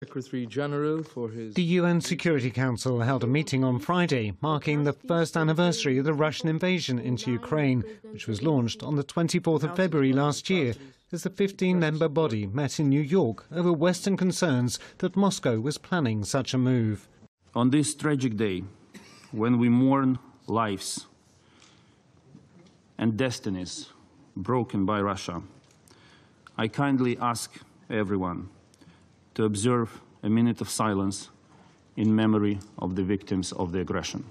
Secretary-General for his... The UN Security Council held a meeting on Friday, marking the first anniversary of the Russian invasion into Ukraine, which was launched on the 24th of February last year, as the 15-member body met in New York over Western concerns that Moscow was planning such a move. On this tragic day, when we mourn lives and destinies broken by Russia, I kindly ask everyone to observe a minute of silence in memory of the victims of the aggression.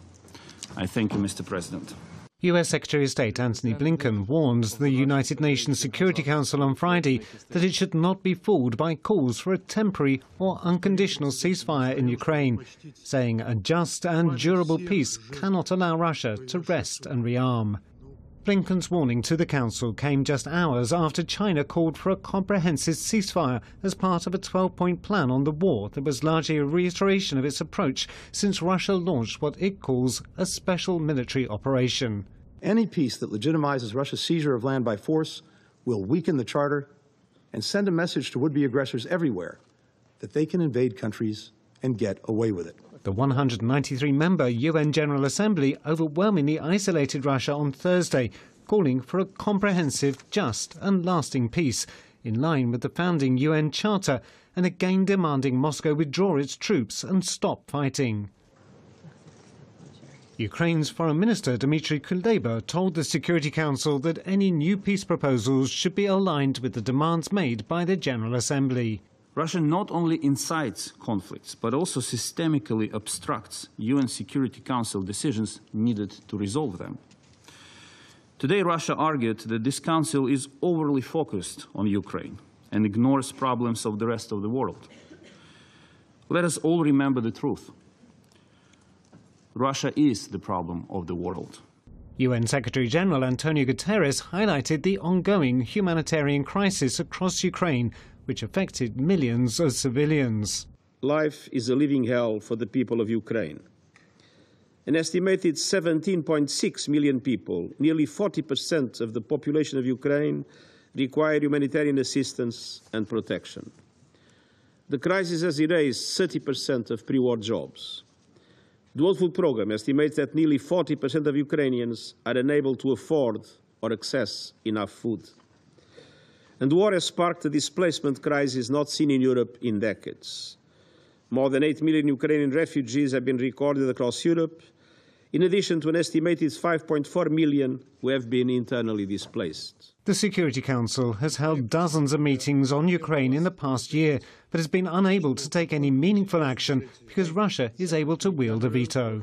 I thank you, Mr. President. US Secretary of State Antony Blinken warned the United Nations Security Council on Friday that it should not be fooled by calls for a temporary or unconditional ceasefire in Ukraine, saying a just and durable peace cannot allow Russia to rest and rearm. Blinken's warning to the Council came just hours after China called for a comprehensive ceasefire as part of a 12-point plan on the war that was largely a reiteration of its approach since Russia launched what it calls a special military operation. Any peace that legitimizes Russia's seizure of land by force will weaken the Charter and send a message to would-be aggressors everywhere that they can invade countries and get away with it. The 193-member UN General Assembly overwhelmingly isolated Russia on Thursday, calling for a comprehensive, just and lasting peace, in line with the founding UN Charter, and again demanding Moscow withdraw its troops and stop fighting. Ukraine's Foreign Minister Dmitry Kuleba told the Security Council that any new peace proposals should be aligned with the demands made by the General Assembly. Russia not only incites conflicts, but also systemically obstructs UN Security Council decisions needed to resolve them. Today, Russia argued that this council is overly focused on Ukraine and ignores problems of the rest of the world. Let us all remember the truth. Russia is the problem of the world. UN Secretary-General Antonio Guterres highlighted the ongoing humanitarian crisis across Ukraine, which affected millions of civilians. Life is a living hell for the people of Ukraine. An estimated 17.6 million people, nearly 40% of the population of Ukraine, require humanitarian assistance and protection. The crisis has erased 30% of pre-war jobs. The World Food Programme estimates that nearly 40% of Ukrainians are unable to afford or access enough food. And the war has sparked a displacement crisis not seen in Europe in decades. More than 8 million Ukrainian refugees have been recorded across Europe, in addition to an estimated 5.4 million who have been internally displaced. The Security Council has held dozens of meetings on Ukraine in the past year, but has been unable to take any meaningful action because Russia is able to wield a veto.